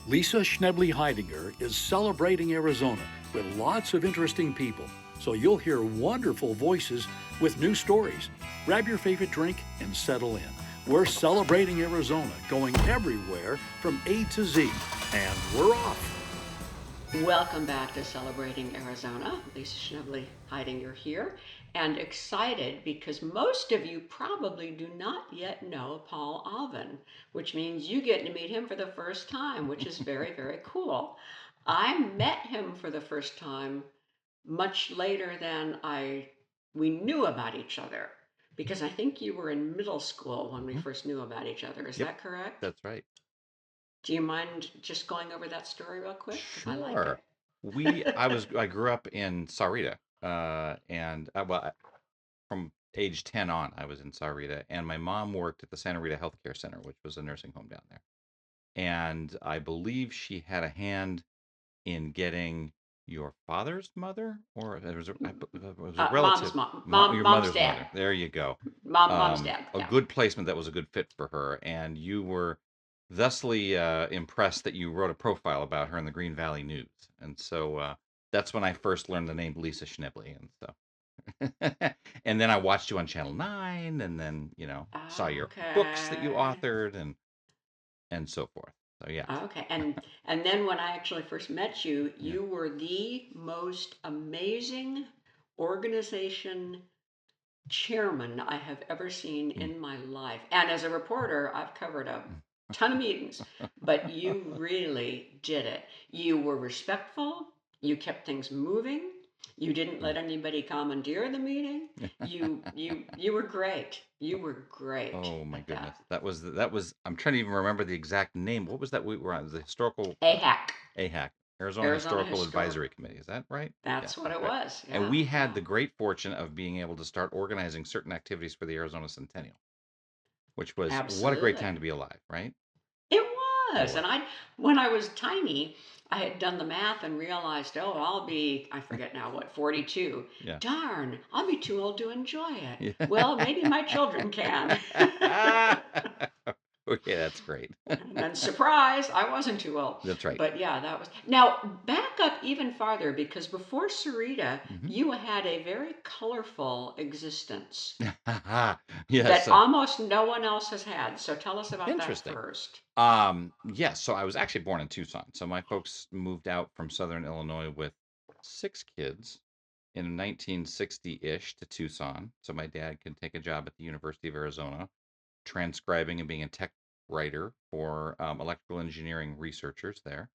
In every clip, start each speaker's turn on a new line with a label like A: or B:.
A: Lisa Schnebly Heidinger is celebrating Arizona with lots of interesting people, so you'll hear wonderful voices with new stories. Grab your favorite drink and settle in. We're celebrating Arizona, going everywhere from A to Z, and we're off.
B: Welcome back to Celebrating Arizona. Lisa Schnebly Heidinger here, and excited because most of you probably do not yet know Paul Allvin, which means you get to meet him for the first time, which is very, very cool. I met him for the first time much later than we knew about each other, because I think you were in middle school when we
C: Mhm.
B: first knew about each other. Is
C: Yep,
B: that correct?
C: that's right.
B: Do you mind just going over that story real quick? Because I like
C: Sure.
B: it.
C: I grew up in Sahuarita, and from age 10 on, I was in Sahuarita, and my mom worked at the Santa Rita Healthcare Center, which was a nursing home down there. And I believe she had a hand in getting your father's mother, or it was a
B: Mom's
C: relative,
B: mom,
C: your
B: mom's
C: mother's
B: dad,
C: mother. There you go.
B: mom's dad.
C: A
B: Yeah.
C: good placement that was a good fit for her, and you were thusly impressed that you wrote a profile about her in the Green Valley News, and so that's when I first learned the name Lisa Schnebly, and so, and then I watched you on Channel 9, and then saw your books that you
B: Okay.
C: authored, and so forth. So yeah.
B: Okay. And then when I actually first met you, you were the most amazing organization chairman I have ever seen
C: Mm.
B: in my life. And as a reporter, I've covered a ton of meetings, but you really did it. You were respectful, you kept things moving, you didn't let anybody commandeer the meeting. You were great. You were great
C: Oh my
B: at
C: goodness.
B: that.
C: That was I'm trying to even remember the exact name. What was that we were on? The historical
B: AHAC,
C: AHAC, Arizona
B: Arizona
C: Historical
B: Historic.
C: Advisory Committee. Is that right? Yeah,
B: That's what
C: that's
B: it
C: right.
B: was.
C: And
B: Yeah,
C: we had
B: yeah.
C: the great fortune of being able to start organizing certain activities for the Arizona Centennial, which was what a great
B: Absolutely.
C: time to be alive, right?
B: It
C: It
B: was.
C: was.
B: And when I was tiny, I had done the math and realized, oh, I forget now what, 42.
C: Yeah.
B: Darn, I'll be too old to enjoy it. Well, maybe my children can.
C: Yeah. Okay, that's great.
B: And then surprise, I wasn't too old.
C: That's right.
B: But yeah, that was. Now, back up even farther because before Sarita,
C: Hmm.
B: you had a very colorful existence
C: Yes.
B: that almost no one else has had. So tell us about that
C: Interesting.
B: first.
C: Yes, so I was actually born in Tucson. So my folks moved out from Southern Illinois with 6 kids in 1960-ish to Tucson. So my dad could take a job at the University of Arizona, transcribing and being a tech writer for electrical engineering researchers there.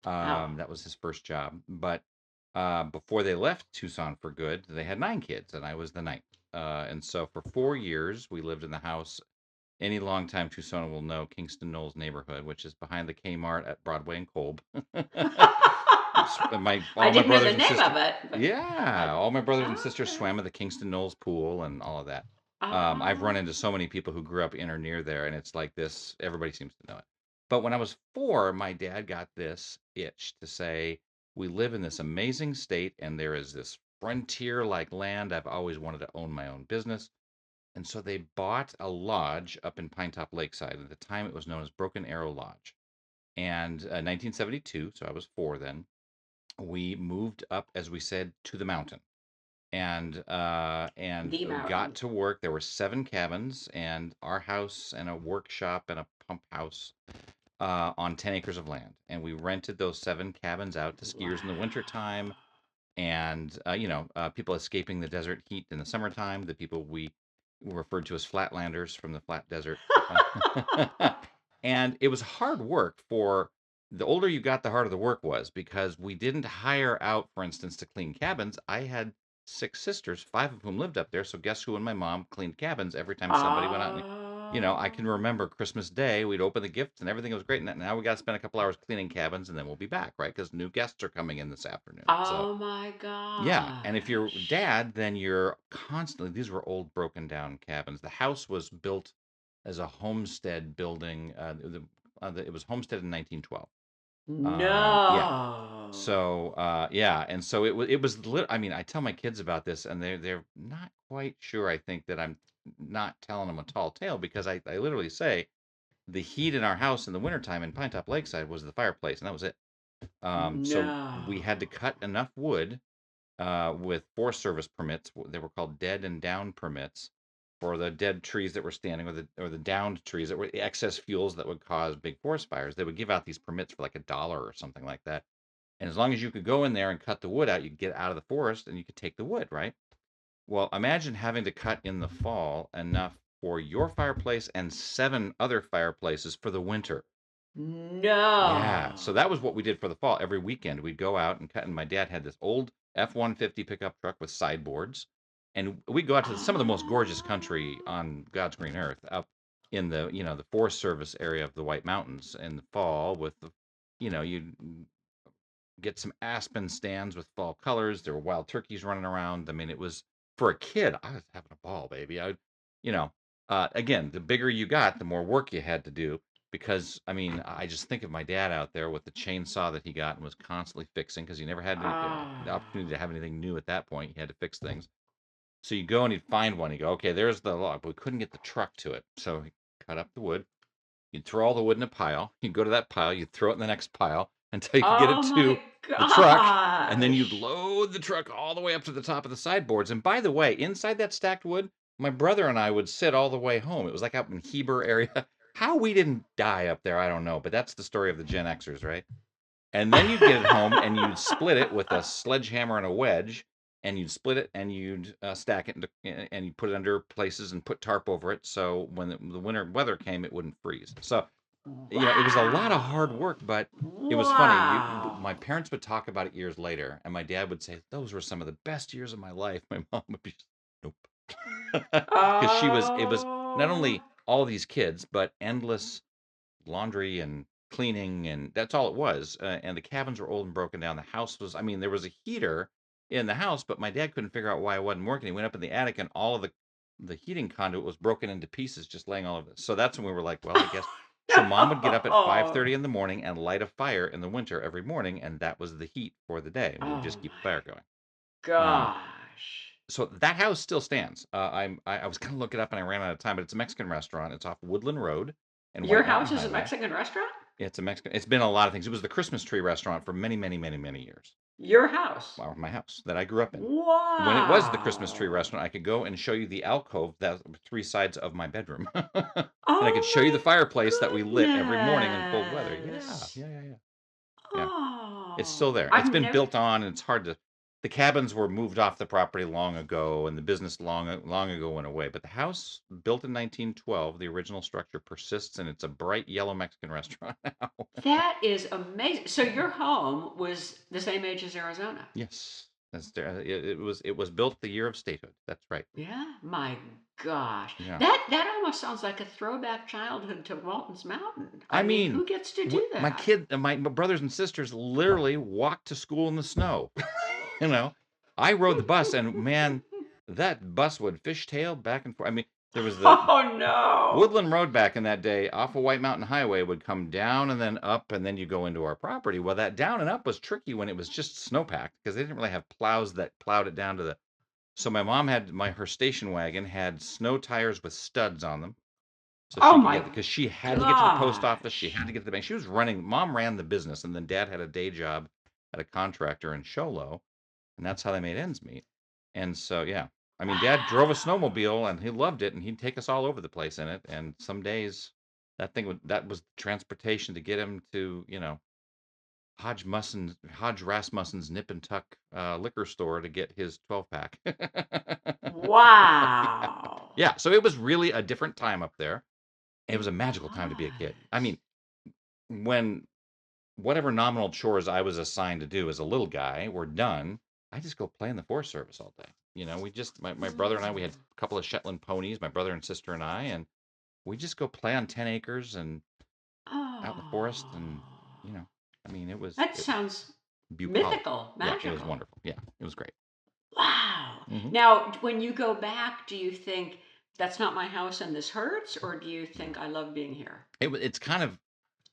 B: Wow.
C: That was his first job. But before they left Tucson for good, they had 9 kids, and I was the ninth. And so for 4 years, we lived in the house. Any longtime Tucsoner will know Kingston Knolls neighborhood, which is behind the Kmart at Broadway and Kolb.
B: I
C: All my
B: didn't know the
C: brothers and
B: name
C: sisters,
B: of it, but
C: yeah,
B: I
C: all my brothers and sisters
B: okay.
C: swam at the Kingston Knolls pool and all of that. I've run
B: Oh,
C: into so many people who grew up in or near there, and it's like this. Everybody seems to know it. But when I was 4, my dad got this itch to say, "We live in this amazing state, and there is this frontier-like land. I've always wanted to own my own business." And so they bought a lodge up in Pinetop-Lakeside. At the time, it was known as Broken Arrow Lodge. And 1972, so I was 4 then, we moved up, as we said, to the mountain, and
B: the
C: got
B: mountain.
C: to work. There were 7 cabins, and our house, and a workshop, and a pump house on 10 acres of land. And we rented those 7 cabins out to skiers in the
B: Wow.
C: wintertime, and people escaping the desert heat in the summertime, the people we referred to as flatlanders from the flat desert. And it was hard work. For the older you got, the harder the work was, because we didn't hire out, for instance, to clean cabins. I had 6 sisters, 5 of whom lived up there. So guess who and my mom cleaned cabins every time somebody went out. And I can
B: Oh,
C: remember Christmas Day, we'd open the gifts and everything was great. And now we got to spend a couple hours cleaning cabins, and then we'll be back, right? Because new guests are coming in this afternoon. So
B: oh my
C: yeah, and if you're
B: gosh.
C: dad, then you're constantly, these were old broken down cabins. The house was built as a homestead building. It was homestead in 1912. Yeah.
B: No.
C: So yeah, and so I mean, I tell my kids about this, and they're not quite sure. I think that I'm not telling them a tall tale, because I literally say the heat in our house in the wintertime in Pinetop-Lakeside was the fireplace, and that was it. So we had to
B: No.
C: cut enough wood with Forest Service permits. They were called dead and down permits for the dead trees that were standing, or the downed trees that were excess fuels that would cause big forest fires. They would give out these permits for like $1 or something like that. And as long as you could go in there and cut the wood out, you could get out of the forest and you could take the wood, right? Well, imagine having to cut in the fall enough for your fireplace and 7 other fireplaces for the winter. Yeah, so
B: No.
C: that was what we did for the fall. Every weekend we'd go out and cut, and my dad had this old F-150 pickup truck with sideboards, and we'd go out to some of the most gorgeous country
B: Oh.
C: on God's green earth, up in the, the Forest Service area of the White Mountains in the fall with the, you'd get some aspen stands with fall colors. There were wild turkeys running around. I mean, it was for a kid. I was having a ball, baby. You know, again, the bigger you got, the more work you had to do. Because I mean, I just think of my dad out there with the chainsaw that he got and was constantly fixing because he never had the opportunity to
B: Oh.
C: have anything new at that point. He had to fix things. So you go and he'd find one. You go, okay, there's the log, but we couldn't get the truck to it. So he cut up the wood. You'd throw all the wood in a pile. You'd go to that pile. You'd throw it in the next pile until you could get it
B: Oh
C: to
B: my
C: the truck. And then you'd
B: gosh.
C: load the truck all the way up to the top of the sideboards. And by the way, inside that stacked wood, my brother and I would sit all the way home. It was like out in Heber area. How we didn't die up there, I don't know. But that's the story of the Gen Xers, right? And then you'd get it home and you'd split it with a sledgehammer and a wedge, and you'd split it and you'd stack it and you put it under places and put tarp over it so when the winter weather came, it wouldn't freeze. So it was a lot of hard
B: Wow.
C: work, but it was funny. My
B: Wow.
C: parents would talk about it years later, and my dad would say, "Those were some of the best years of my life." My mom would be, "Nope," because it was not
B: Oh.
C: only all these kids, but endless laundry and cleaning, and that's all it was. And the cabins were old and broken down. The house was, I mean, there was a heater in the house, but my dad couldn't figure out why it wasn't working. He went up in the attic, and all of the heating conduit was broken into pieces, just laying all of it. So that's when we were like, well, I guess. So mom would get up at
B: No.
C: 5:30 in the morning and light a fire in the winter every morning, and that was the heat for the day. We would
B: Oh
C: just keep the
B: my
C: fire going. Um,
B: gosh.
C: so that house still stands. I was gonna look it up and I ran out of time, but it's a Mexican restaurant. It's off Woodland Road and
B: Your
C: White Mountain
B: house is a
C: Highway.
B: Mexican restaurant?
C: It's a Mexican. It's been a lot of things. It was the Christmas tree restaurant for many, many, many, many years.
B: Your house.
C: Well, my house that I grew up in. When it was the Christmas tree
B: Wow.
C: restaurant, I could go and show you the alcove that 3 sides of my bedroom, and I could
B: Oh
C: show you the
B: my
C: fireplace that we lit every morning in cold weather. Yeah,
B: goodness.
C: yeah, yeah, yeah, yeah. It's still
B: Oh,
C: there. It's
B: I've
C: been
B: never.
C: built on, and it's hard to. The cabins were moved off the property long ago, and the business long ago went away. But the house, built in 1912, the original structure persists, and it's a bright yellow Mexican restaurant now.
B: That is amazing. So your home was the same age as Arizona?
C: Yes, it was built the year of statehood. That's right.
B: Yeah, my gosh.
C: Yeah.
B: That almost sounds like a throwback childhood to Walton's Mountain. I
C: I
B: mean,
C: mean,
B: who gets to do
C: my
B: that?
C: kid, my brothers and sisters literally walked to school in the snow. You know, I rode the bus, and man, that bus would fishtail back and forth. I mean, there was the
B: Oh no.
C: Woodland Road back in that day off of White Mountain Highway would come down and then up, and then you go into our property. Well, that down and up was tricky when it was just snowpacked because they didn't really have plows that plowed it down to the. So my mom had her station wagon had snow tires with studs on them, so
B: Oh
C: she could
B: my
C: get because she had to get to the post office. She
B: gosh.
C: had to get to the bank. She was running. Mom ran the business, and then Dad had a day job at a contractor in Show Low, and that's how they made ends meet. And so, yeah, I mean, Dad drove a
B: Wow.
C: snowmobile, and he loved it, and he'd take us all over the place in it. And some days, that was transportation to get him to Hodge Rasmussen's Nip and Tuck liquor store to get his 12-pack.
B: Wow.
C: Yeah, so it was really a different time up there. It was a
B: It
C: magical time to be a kid. I
B: was.
C: mean, when whatever nominal chores I was assigned to do as a little guy were done, I just go play in the Forest Service all day. We just my brother and I, we had
B: Mm.
C: a couple of Shetland ponies, my brother and sister and I, and we just go play on 10 acres and out in the forest, and
B: Oh.
C: you know, I mean,
B: That
C: it was
B: sounds
C: bucolic.
B: mythical,
C: Yeah, it was
B: magical.
C: wonderful. Yeah, it was great.
B: Wow.
C: Hmm.
B: Now, when you go back, do you think that's not my house and this hurts, or do you
C: Yeah,
B: think I love being here?
C: it's kind of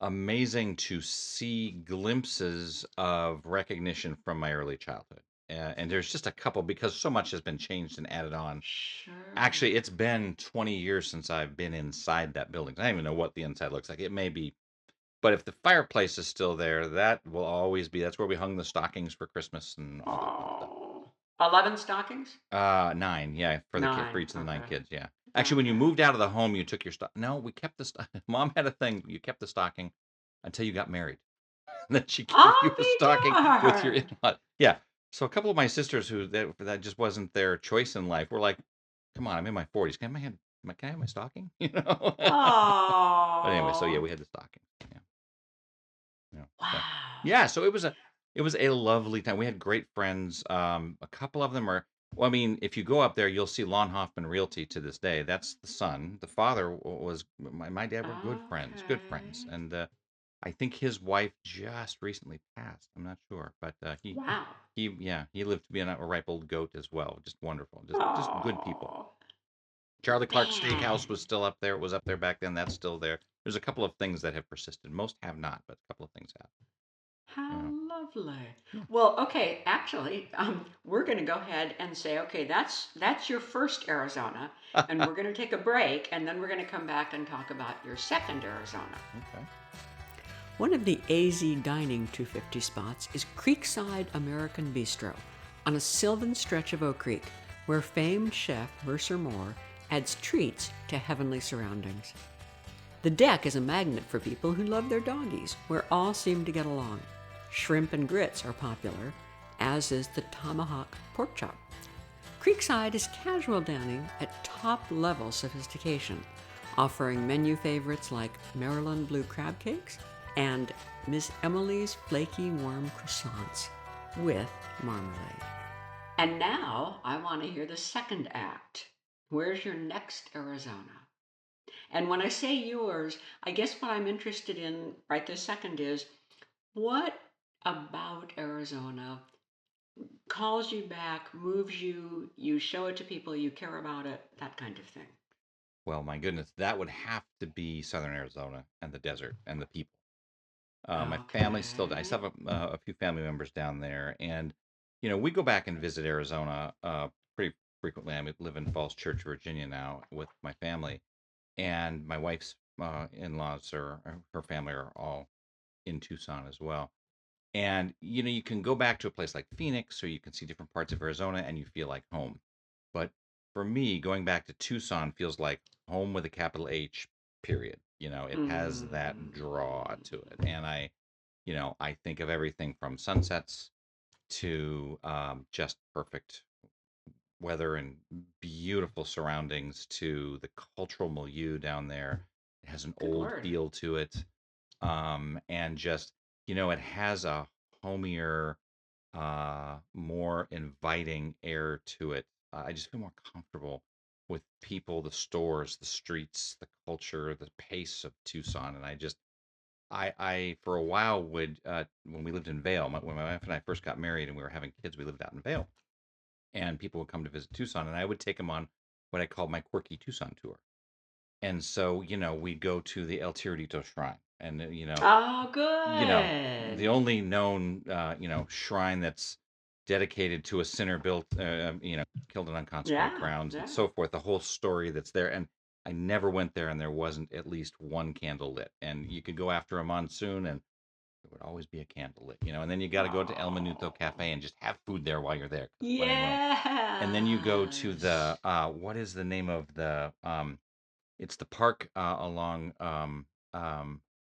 C: amazing to see glimpses of recognition from my early childhood. and there's just a couple because so much has been changed and added on.
B: Sure.
C: Actually, it's been 20 years since I've been inside that building. I don't even know what the inside looks like. It may be, but if the fireplace is still there, that will always be. That's where we hung the stockings for Christmas and all that fun stuff.
B: Oh. 11 stockings?
C: 9, yeah, for the kid, for
B: 9.
C: each of the 9
B: Okay.
C: kids, yeah. Actually, when you
B: Okay.
C: moved out of the home, you took your stock. No, we kept the stock. Mom had a thing. You kept the stocking until you got married. Then she gave you
B: I'll
C: a
B: be
C: stocking with your
B: darned.
C: in-law. Yeah. So a couple of my sisters who that just wasn't their choice in life were like, "Come on, I'm in my 40s. Can I have my stocking?" You know. But anyway, so yeah,
B: Oh.
C: we had the stocking. Yeah. Yeah. So
B: Wow.
C: yeah, so it was a lovely time. We had great friends. A couple of them are. Well, I mean, if you go up there, you'll see Lon Hoffman Realty to this day. That's the son. The father was my dad were good friends,
B: Okay.
C: and I think his wife just recently passed. I'm not sure, but
B: Wow.
C: he lived to be a ripe old goat as well. Just wonderful, just good people.
B: Oh,
C: Charlie Clark's Steakhouse
B: man.
C: was still up there. It was up there back then. That's still there. There's a couple of things that have persisted. Most have not, but a couple of things have.
B: How
C: You
B: lovely.
C: know.
B: Well, okay, actually, we're going to go ahead and say, okay, that's your first Arizona, and
C: Yeah.
B: we're going to take a break, and then we're going to come back and talk about your second Arizona.
C: Okay.
B: One of the AZ Dining 250 spots is Creekside American Bistro on a sylvan stretch of Oak Creek, where famed chef Mercer Moore adds treats to heavenly surroundings. The deck is a magnet for people who love their doggies, where all seem to get along. Shrimp and grits are popular, as is the tomahawk pork chop. Creekside is casual dining at top-level sophistication, offering menu favorites like Maryland Blue Crab Cakes and Miss Emily's Flaky Warm Croissants with marmalade. And now I want to hear the second act. Where's your next Arizona? And when I say yours, I guess what I'm interested in right this second is what about Arizona calls you back, moves you, you show it to people, you care about it, that kind of thing.
C: Well, my goodness, that would have to be Southern Arizona and the desert and the people. My family still. I
B: Okay.
C: still have a few family members down there, and we go back and visit Arizona pretty frequently. I live in Falls Church, Virginia now with my family, and my wife's in-laws or her family are all in Tucson as well. And you can go back to a place like Phoenix, or you can see different parts of Arizona, and you feel like home. But for me, going back to Tucson feels like home with a capital H, period. It has that draw to it. And I think of everything from sunsets to just perfect weather and beautiful surroundings to the cultural milieu down there. It has an
B: Good
C: old
B: word.
C: feel to it. And just, it has a homier, more inviting air to it. I just feel more comfortable with people, the stores, the streets, the culture, the pace of Tucson. And I for a while would, when we lived in Vail, when my wife and I first got married and we were having kids, we lived out in Vail, and people would come to visit Tucson, and I would take them on what I called my Quirky Tucson tour. And so, we'd go to the El Tiradito Shrine, and
B: Oh,
C: you know, the
B: good.
C: only known, shrine that's dedicated to a sinner built, killed in unconsecrated
B: Yeah,
C: grounds and
B: yeah.
C: so forth, the whole story that's there. And I never went there and there wasn't at least one candle lit. And you could go after a monsoon and there would always be a candle lit, and then you got to go to El Minuto
B: Oh,
C: Cafe and just have food there while you're there because it's running low. And then you go to the,
B: yes.
C: what is the name of it's the park along the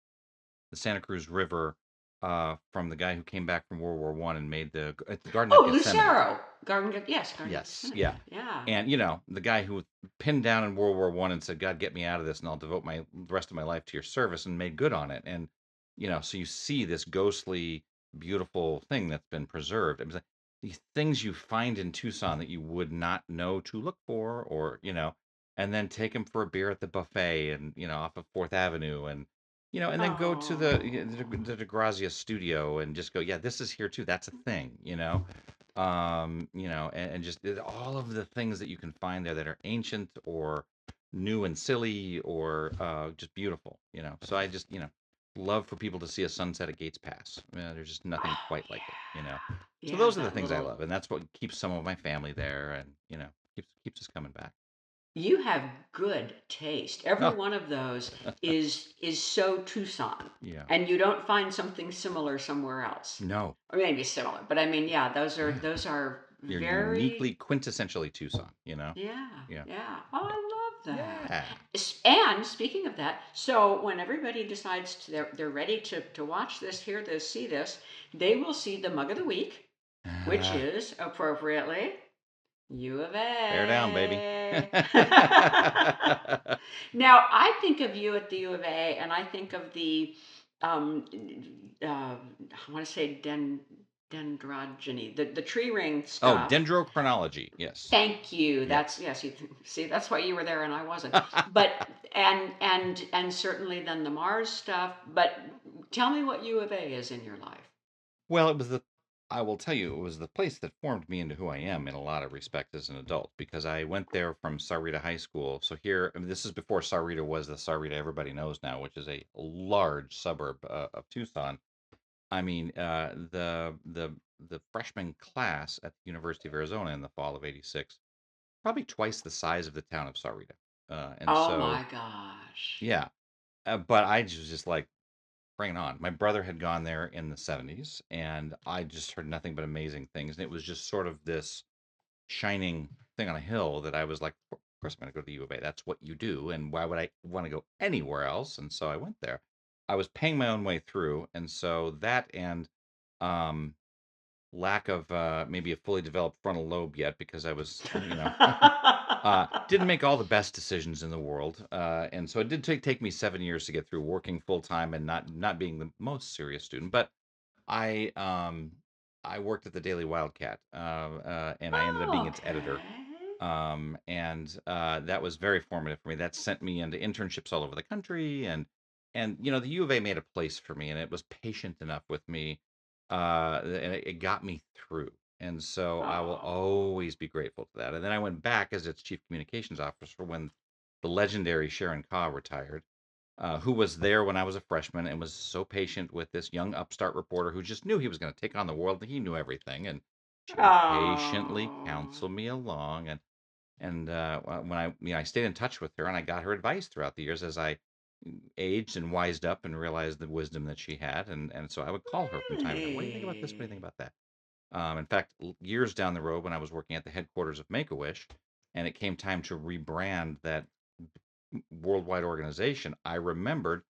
C: Santa Cruz River, from the guy who came back from World War I and made it's the Garden of
B: Oh,
C: Gethsemane.
B: Lucero. Yes, Garden of
C: Yes,
B: Gethsemane.
C: yeah.
B: Yeah.
C: And the guy who pinned down in World War I and said, "God, get me out of this, and I'll devote the rest of my life to your service," and made good on it. And so you see this ghostly, beautiful thing that's been preserved. It was like these things you find in Tucson that you would not know to look for, or and then take them for a beer at the buffet, and off of Fourth Avenue, and then go to
B: Oh.
C: the DeGrazia studio and just go, yeah, this is here too. That's a thing. And just all of the things that you can find there that are ancient or new and silly or just beautiful. So I just love for people to see a sunset at Gates Pass. There's just nothing
B: Oh
C: quite like it, you know.
B: yeah.
C: So
B: Yeah,
C: those are the
B: that
C: things I
B: little.
C: love, and that's what keeps some of my family there, and keeps us coming back.
B: You have good taste. Every
C: Oh,
B: one of those is so Tucson,
C: yeah.
B: and you don't find something similar somewhere else,
C: No.
B: or maybe similar. But I mean, yeah,
C: Yeah.
B: those are
C: You're
B: very.
C: uniquely, quintessentially Tucson, you know?
B: Yeah,
C: Yeah.
B: yeah. Oh,
C: Yeah.
B: I love that.
C: Yeah.
B: And speaking of that, so when everybody decides they're ready to watch this, hear this, see this, they will see the mug of the week, which
C: Ah,
B: is appropriately U of
C: bear down, baby.
B: A. Now, I think of you at the U of A, and I think of the, um, I want to say dendrogeny, the tree ring
C: Oh,
B: stuff.
C: dendrochronology. Yes.
B: Thank you. That's
C: Yes.
B: yes. You see, that's why you were there and I wasn't. But and certainly then the Mars stuff. But tell me what U of A is in your life.
C: Well, I will tell you, it was the place that formed me into who I am in a lot of respects as an adult because I went there from Sarita High School. So here, I mean, this is before Sarita was the Sarita everybody knows now, which is a large suburb of Tucson. I mean, the freshman class at the University of Arizona in the fall of '86, probably twice the size of the town of Sarita. And
B: Oh
C: so,
B: my gosh.
C: yeah, but I was just like, bring it on. My brother had gone there in the '70s, and I just heard nothing but amazing things. And it was just sort of this shining thing on a hill that I was like, of course I'm going to go to the U of A. That's what you do. And why would I want to go anywhere else? And so I went there. I was paying my own way through. And so that and um, lack of maybe a fully developed frontal lobe yet because I was, didn't make all the best decisions in the world, and so it did take me 7 years to get through working full time and not being the most serious student. But I I worked at the Daily Wildcat, and I ended up being its editor.
B: Okay.
C: And that was very formative for me. That sent me into internships all over the country, and the U of A made a place for me, and it was patient enough with me, and it got me through. And so I will
B: Oh.
C: always be grateful to that. And then I went back as its chief communications officer when the legendary Sharon Kaw retired, who was there when I was a freshman and was so patient with this young upstart reporter who just knew he was going to take on the world and he knew everything. And she would patiently
B: Oh.
C: counsel me along. And when I stayed in touch with her and I got her advice throughout the years as I aged and wised up and realized the wisdom that she had. And so I would call her from time to time. What do you think about this? What do you think
B: Really?
C: about that? In fact, years down the road when I was working at the headquarters of Make-A-Wish, and it came time to rebrand that worldwide organization, I remembered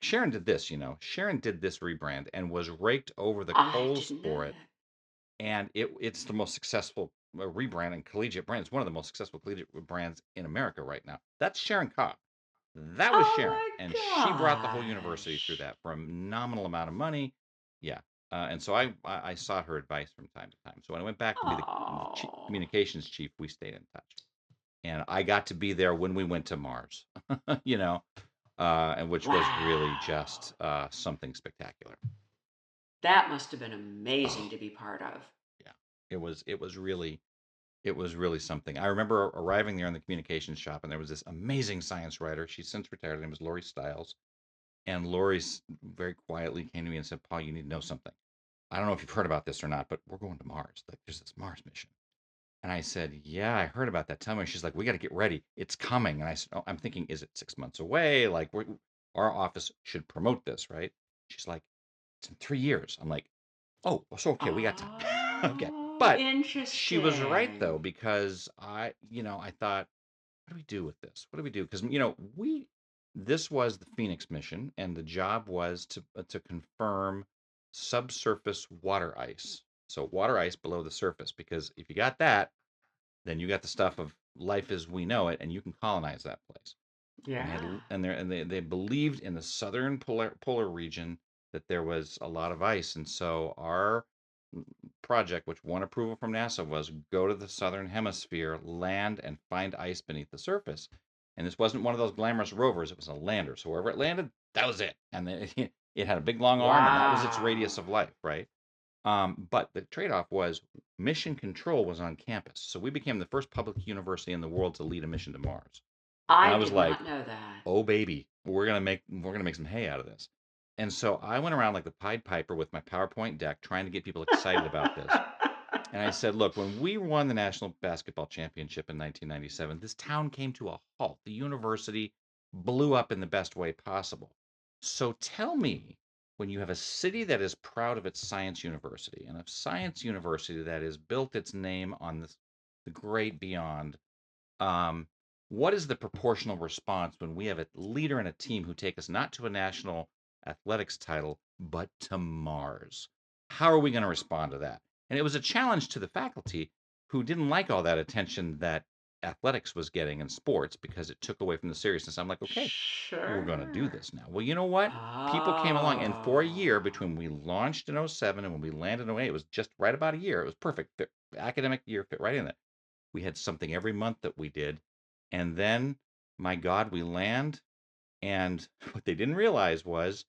C: Sharon did this. Sharon did this rebrand and was raked over the
B: I
C: coals
B: didn't know
C: for it,
B: that.
C: and it's the most successful rebrand and collegiate brand. It's one of the most successful collegiate brands in America right now. That's Sharon Cobb. That was
B: Oh
C: Sharon,
B: my
C: and she brought the whole university through
B: gosh.
C: that for a nominal amount of money. Yeah, and so I sought her advice from time to time. So when I went back to be the
B: Oh.
C: communications chief, we stayed in touch, and I got to be there when we went to Mars. you know, and which was really
B: Wow.
C: just something spectacular.
B: That must have been amazing
C: Oh,
B: to be part of.
C: yeah, it was really something. I remember arriving there in the communications shop, and there was this amazing science writer. She's since retired. Her name was Lori Stiles. And Lori very quietly came to me and said, Paul, you need to know something. I don't know if you've heard about this or not, but we're going to Mars. Like, there's this Mars mission. And I said, yeah, I heard about that. Tell me. She's like, we got to get ready. It's coming. And I said, oh, I'm thinking, is it 6 months away? Like, our office should promote this, right? She's like, it's in 3 years. I'm like, oh, so okay, we got time. Okay.
B: Oh,
C: But she was right though,
B: interesting.
C: because I thought, what do we do with this? What do we do? Because this was the Phoenix mission, and the job was to confirm subsurface water ice. So water ice below the surface, because if you got that, then you got the stuff of life as we know it, and you can colonize that place. And they
B: Yeah.
C: had, and they believed in the southern polar region that there was a lot of ice, and so our project, which won approval from NASA, was go to the southern hemisphere, land, and find ice beneath the surface. And this wasn't one of those glamorous rovers; it was a lander. So wherever it landed, that was it. And it had a big long arm, and that was its radius
B: Wow.
C: of life, right? But the trade-off was mission control was on campus. So we became the first public university in the world to lead a mission to Mars. And
B: I
C: I was
B: did not
C: like,
B: know that.
C: "Oh baby, we're gonna make some hay out of this." And so I went around like the Pied Piper with my PowerPoint deck trying to get people excited about this. And I said, look, when we won the National Basketball Championship in 1997, this town came to a halt. The university blew up in the best way possible. So tell me, when you have a city that is proud of its science university and a science university that has built its name on this, the great beyond, um, what is the proportional response when we have a leader and a team who take us not to a national athletics title, but to Mars? How are we going to respond to that? And it was a challenge to the faculty who didn't like all that attention that athletics was getting in sports because it took away from the seriousness. I'm like, okay, we're going to do
B: Sure.
C: this now. Well, you know what? People came along, and for a year
B: Oh.
C: between we launched in '07 and when we landed in '08, it was just right about a year. It was perfect. Academic year fit right in there. We had something every month that we did. And then, my God, we land. And what they didn't realize was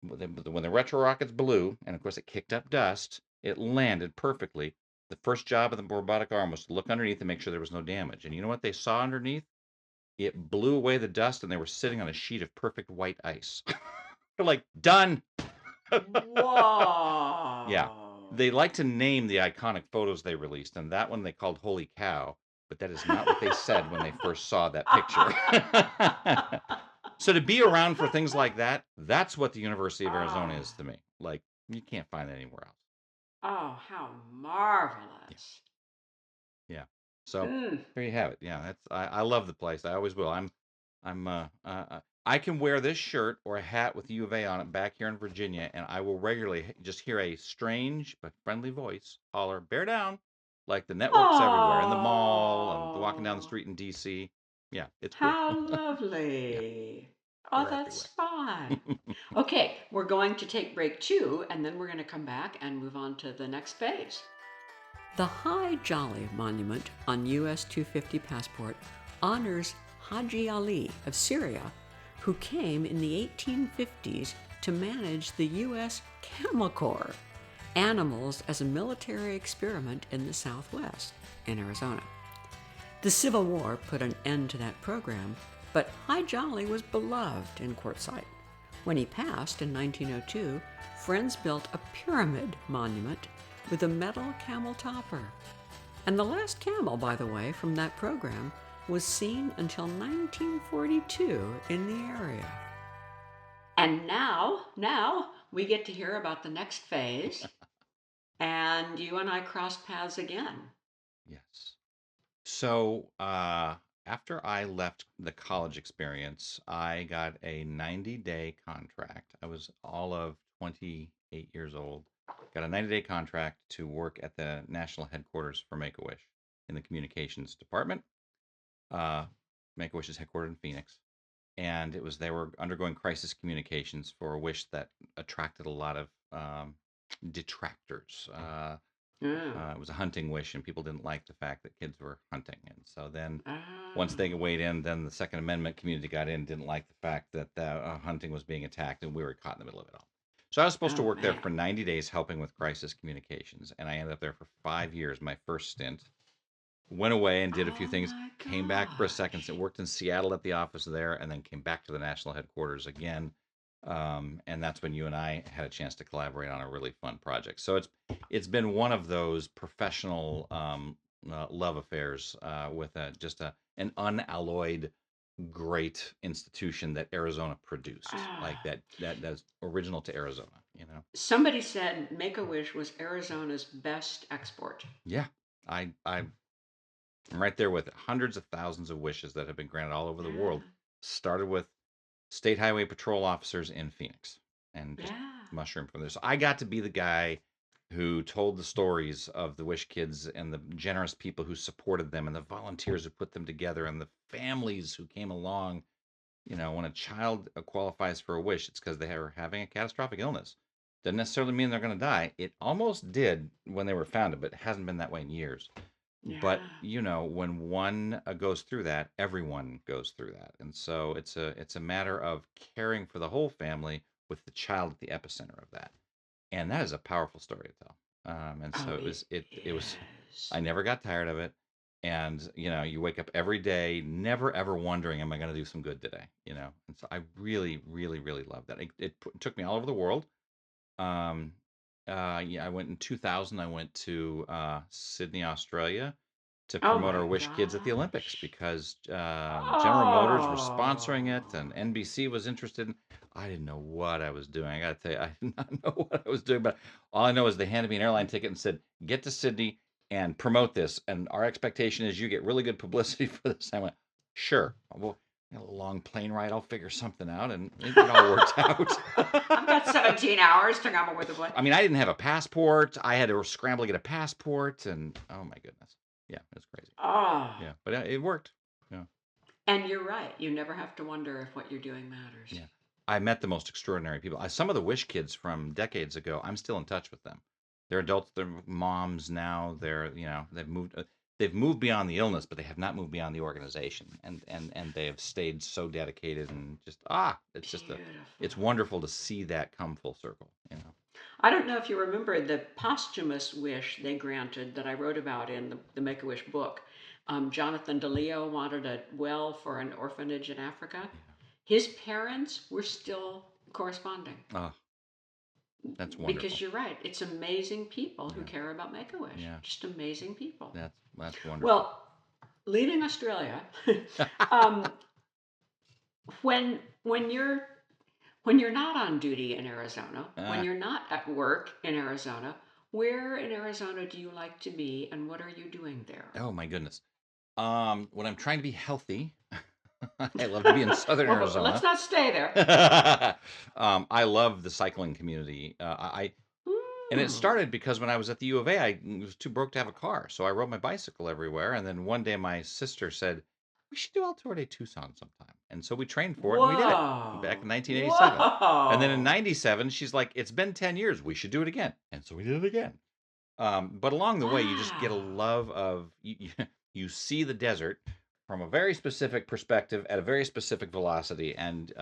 C: when the retro rockets blew, and of course it kicked up dust, it landed perfectly. The first job of the robotic arm was to look underneath and make sure there was no damage. And you know what they saw underneath? It blew away the dust, and they were sitting on a sheet of perfect white ice. They're like, done. Yeah. They
B: Whoa.
C: like to name the iconic photos they released, and that one they called Holy Cow, but that is not what they said when they first saw that picture. So to be around for things like that, that's what the University of Arizona is
B: Ah.
C: to me. Like, you can't find that anywhere else.
B: Oh, how
C: Yeah.
B: marvelous.
C: Yeah. So
B: Mm.
C: there you have it. Yeah, I love the place. I always will. I can wear this shirt or a hat with U of A on it back here in Virginia, and I will regularly just hear a strange but friendly voice holler, "Bear down," like the networks everywhere in the mall and walking down the
B: Oh,
C: street in DC. Yeah, it's cool.
B: how
C: Yeah,
B: lovely. Oh,
C: they're
B: that's
C: everywhere.
B: fun. Okay, we're going to take break two, and then we're going to come back and move on to the next phase. The High Jolly Monument on US 250 passport honors Haji Ali of Syria, who came in the 1850s to manage the US Camel Corps, animals as a military experiment in the Southwest, in Arizona. The Civil War put an end to that program, but High Jolly was beloved in Quartzsite. When he passed in 1902, friends built a pyramid monument with a metal camel topper. And the last camel, by the way, from that program was seen until 1942 in the area. And now we get to hear about the next phase, and you and I cross paths again.
C: Yes. So, after I left the college experience, I got a 90-day contract. I was all of 28 years old. Got a 90-day contract to work at the national headquarters for Make-A-Wish in the communications department. Uh, Make-A-Wish is headquartered in Phoenix, and they were undergoing crisis communications for a wish that attracted a lot of detractors.
B: Yeah.
C: It was a hunting wish, and people didn't like the fact that kids were hunting. And so then, once they
B: Oh.
C: weighed in, then the Second Amendment community got in, didn't like the fact that hunting was being attacked, and we were caught in the middle of it all. So I was supposed to
B: Oh
C: work there
B: man.
C: for 90 days helping with crisis communications, and I ended up there for 5 years, my first stint. Went away and did a few
B: Oh
C: things,
B: my
C: came back for a second,
B: gosh.
C: worked in Seattle at the office there, and then came back to the national headquarters again. And that's when you and I had a chance to collaborate on a really fun project. So it's been one of those professional love affairs with an unalloyed great institution that Arizona produced, like
B: Ah.
C: that's original to Arizona.
B: Somebody said Make a Wish was Arizona's best export.
C: Yeah, I'm right there with it. Hundreds of thousands of wishes that have been granted all over the world.
B: Yeah.
C: Started with state highway patrol officers in Phoenix and just
B: Yeah.
C: mushroom from there. So I got to be the guy who told the stories of the Wish Kids and the generous people who supported them and the volunteers who put them together and the families who came along. When a child qualifies for a wish, it's because they are having a catastrophic illness. Doesn't necessarily mean they're going to die. It almost did when they were founded, but it hasn't been that way in years. But
B: Yeah.
C: when one goes through that, everyone goes through that, and so it's a matter of caring for the whole family with the child at the epicenter of that, and that is a powerful story to tell. And so
B: Oh,
C: it
B: it
C: was it was
B: is.
C: I never got tired of it. And you wake up every day, never ever wondering, am I going to do some good today? And so I really, really, really love that. It took me all over the world. Um, yeah, I went in 2000. I went to Sydney, Australia, to
B: Oh
C: promote
B: my
C: our Wish Kids at the Olympics
B: gosh.
C: because General Motors was sponsoring
B: Oh.
C: it and NBC was interested. I didn't know what I was doing. I got to tell you, I did not know what I was doing, but all I know is they handed me an airline ticket and said, "Get to Sydney and promote this. And our expectation is you get really good publicity for this." I went, "Sure. Well, a long plane ride. I'll figure something out," and it all worked out.
B: I've got 17 hours to come up with a plan.
C: I mean, I didn't have a passport. I had to scramble to get a passport, and oh my goodness, yeah, it was crazy.
B: Oh.
C: Yeah, but it worked. Yeah,
B: And you're right. You never have to wonder if what you're doing matters.
C: yeah. I met the most extraordinary people. Some of the Wish kids from decades ago, I'm still in touch with them. They're adults. They're moms now. They've moved beyond the illness, but they have not moved beyond the organization, and they have stayed so dedicated and it's
B: Beautiful.
C: wonderful to see that come full circle.
B: I don't know if you remember the posthumous wish they granted that I wrote about in the Make-A-Wish book. Jonathan DeLeo wanted a well for an orphanage in Africa.
C: Yeah.
B: His parents were still corresponding.
C: Oh, that's wonderful.
B: Because you're right, it's amazing people who
C: Yeah.
B: care about Make-A-Wish.
C: Yeah.
B: Just amazing people.
C: That's wonderful.
B: Well, leaving Australia, um, when you're not on duty in Arizona, when you're not at work in Arizona, where in Arizona do you like to be, and what are you doing there?
C: Oh my goodness. When I'm trying to be healthy, I love to be in southern
B: Well, but let's
C: Arizona.
B: not stay there.
C: I love the cycling community. And it
B: Mm.
C: started because when I was at the U of A, I was too broke to have a car, so I rode my bicycle everywhere. And then one day, my sister said, "We should do El Tour de Tucson sometime." And so we trained for it, and we did it back in
B: Whoa.
C: 1987. And then in
B: Whoa.
C: '97, she's like, "It's been 10 years. We should do it again." And so we did it again. But along the way, you just get a
B: Wow.
C: love of you see the desert from a very specific perspective at a very specific velocity, and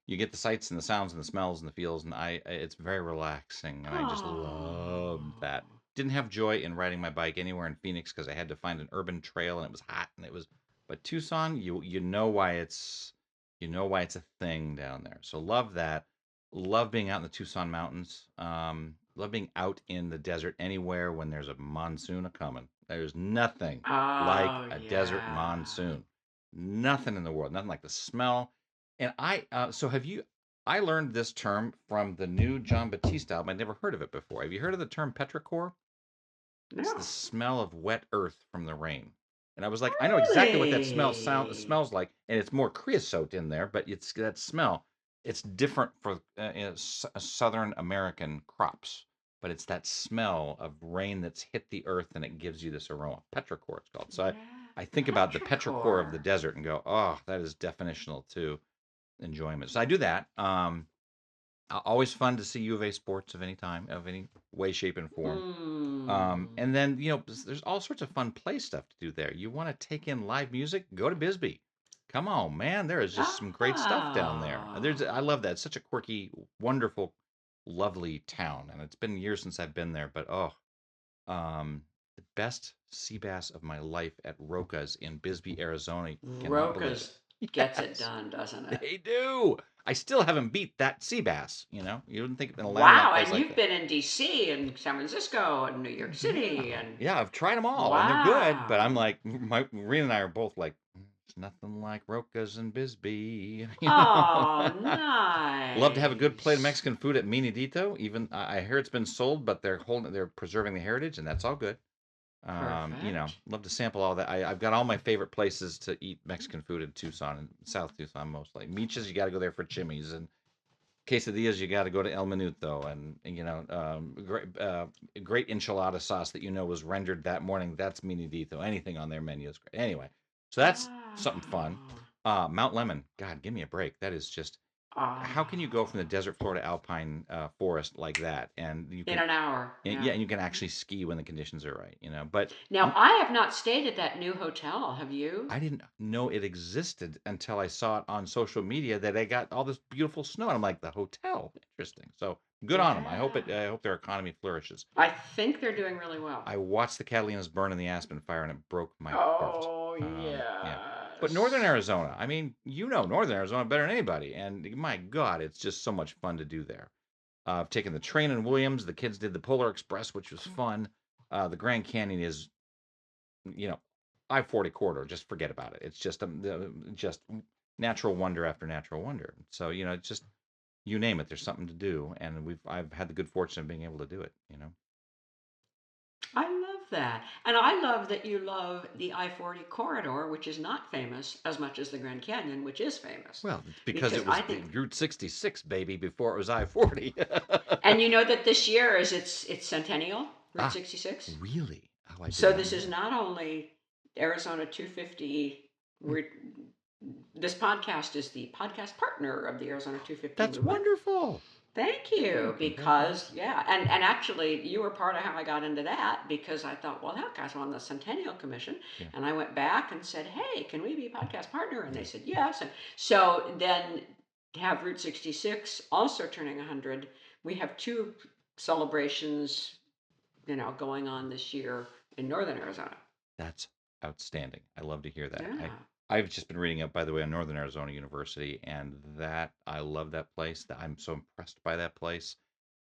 C: you get the sights and the sounds and the smells and the feels, and it's very relaxing, and I just loved that.
B: Oh.
C: Didn't have joy in riding my bike anywhere in Phoenix because I had to find an urban trail and it was hot and it was. But Tucson, you know why it's a thing down there. So love that. Love being out in the Tucson mountains. Love being out in the desert anywhere when there's a monsoon a coming. There's nothing like
B: Oh,
C: a desert
B: yeah.
C: monsoon. Nothing in the world. Nothing like the smell. And so have you? I learned this term from the new John Batiste album. I'd never heard of it before. Have you heard of the term petrichor? It's the
B: No.
C: smell of wet earth from the rain. And I was like, I know exactly what that
B: Really?
C: smells like, and it's more creosote in there, but it's that smell. It's different for Southern American crops, but it's that smell of rain that's hit the earth and it gives you this aroma. Petrichor, it's called. So I,
B: Yeah.
C: I think about the petrichor of the
B: Petrichor.
C: desert and go, oh, that is definitional to enjoyment. So I do that. Always fun to see U of A sports of any time, of any way, shape, and form.
B: Mm.
C: And then there's all sorts of fun play stuff to do there. You want to take in live music? Go to Bisbee. Come on, man. There is just some great stuff down there. I
B: Oh.
C: love that. It's such a quirky, wonderful, lovely town, and it's been years since I've been there. But the best sea bass of my life at Roca's in Bisbee, Arizona. You cannot believe it.
B: Roca's gets it
C: Yes,
B: done, doesn't it?
C: they do. I still haven't beat that sea bass. You wouldn't think in a landlocked
B: Wow,
C: place
B: and
C: like
B: you've
C: that.
B: been in DC and San Francisco and New York
C: Yeah,
B: City and
C: yeah, I've tried them all, and they're good. But I'm
B: wow.
C: like, Rena and I are both like, It's nothing like Roca's and Bisbee."
B: Oh,
C: Love to have a good plate of
B: nice.
C: Mexican food at Minidito. Even I hear it's been sold, but they're preserving the heritage, and that's all good.
B: Perfect.
C: Love to sample all that. I've got all my favorite places to eat Mexican food in Tucson and South Tucson mostly. Miches, you got to go there for chimmies, and quesadillas, you got to go to El Minuto, and great enchilada sauce that was rendered that morning. That's Minidito. Anything on their menu is great. Anyway, so that's something fun.
B: Wow.
C: Mount Lemon, God, give me a break. That is just how can you go from the
B: Oh.
C: desert Florida alpine forest like that, and you
B: In
C: can
B: an hour.
C: yeah,
B: Yeah.
C: and you can actually ski when the conditions are right, But
B: Now, I have not stayed at that new hotel. Have you?
C: I didn't know it existed until I saw it on social media that I got all this beautiful snow. And I'm like, the hotel, interesting. So Good on them. I hope
B: Yeah.
C: I hope their economy flourishes.
B: I think they're doing really well.
C: I watched the Catalinas burn in the aspen fire, and it broke my heart.
B: Oh,
C: Yeah. But Northern
B: yes.
C: Arizona, I mean, Northern Arizona better than anybody, and my God, it's just so much fun to do there. I've taken the train in Williams. The kids did the Polar Express, which was fun. The Grand Canyon is, you know, I-40 corridor. Just forget about it. It's just natural wonder after natural wonder. So it's just you name it. There's something to do, and I've had the good fortune of being able to do it.
B: I love that. And I love that you love the I-40 corridor, which is not famous as much as the Grand Canyon, which is famous.
C: Well, it's because
B: Because
C: it
B: I
C: was
B: think,
C: Route 66, baby, before it was I-40.
B: and you know that this year is its centennial, Route
C: Ah,
B: 66.
C: really? Oh, I did
B: So
C: not
B: this
C: know
B: is
C: that.
B: not only Arizona 250.
C: Hmm.
B: This podcast is the podcast partner of the Arizona 250
C: That's
B: movement.
C: wonderful.
B: Thank
C: Oh,
B: you, because
C: congratulations.
B: yeah, and actually you were part of how I got into that, because I thought, well, that guy's on the Centennial Commission,
C: Yeah,
B: and I went back and said, hey, can we be a podcast partner? And they
C: yeah.
B: said yes, and so then to have Route 66 also turning 100, we have two celebrations, going on this year in Northern Arizona.
C: That's outstanding. I love to hear that.
B: Yeah.
C: I've just been reading up, by the way, on Northern Arizona University, and that I love that place. That I'm so impressed by that place.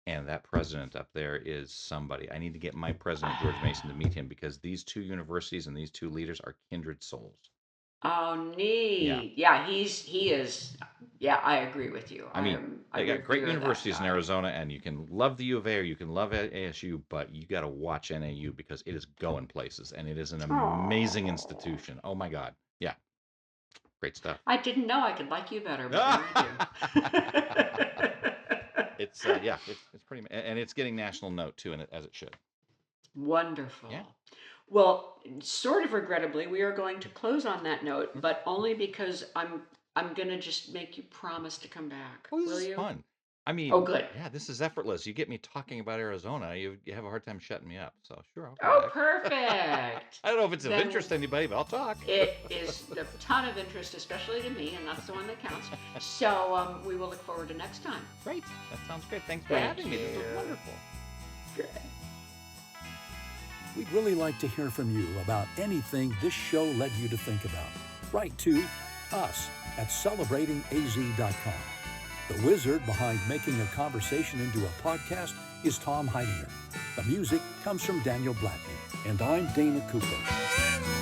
C: And that president up there is somebody. I need to get my president, George Mason, to meet him because these two universities and these two leaders are kindred souls.
B: Oh,
C: Yeah.
B: neat. Yeah, he is. Yeah, I agree with you.
C: I mean,
B: I
C: they got great
B: revere that
C: universities in
B: guy.
C: Arizona, and you can love the U of A or you can love ASU, but you got to watch NAU because it is going places and it is an amazing
B: Oh,
C: institution. Oh my God. Yeah. Great stuff.
B: I didn't know I could like you better, but now I
C: It's
B: do.
C: yeah, it's pretty and it's getting national note too, and as it should. Yeah.
B: Wonderful. Well, sort of regrettably, we are going to close on that note,
C: Okay.
B: but only because I'm gonna just make you promise to come back.
C: Oh, this
B: Will
C: is
B: you?
C: fun. I
B: Oh,
C: mean,
B: good.
C: yeah, this is effortless. You get me talking about Arizona, you have a hard time shutting me up. So sure, I'll come
B: Oh,
C: back.
B: perfect.
C: I don't know if it's of
B: Then
C: interest to anybody, but I'll talk.
B: it is a ton of interest, especially to me, and that's the one that counts. So we will look forward to next time.
C: Great. That sounds great. Thanks for
B: Thank
C: having me. This was
B: you.
C: wonderful.
B: Good.
A: We'd really like to hear from you about anything this show led you to think about. Write to us at celebratingaz.com. The wizard behind making a conversation into a podcast is Tom Heidinger. The music comes from Daniel Blattney, and I'm Dana Cooper.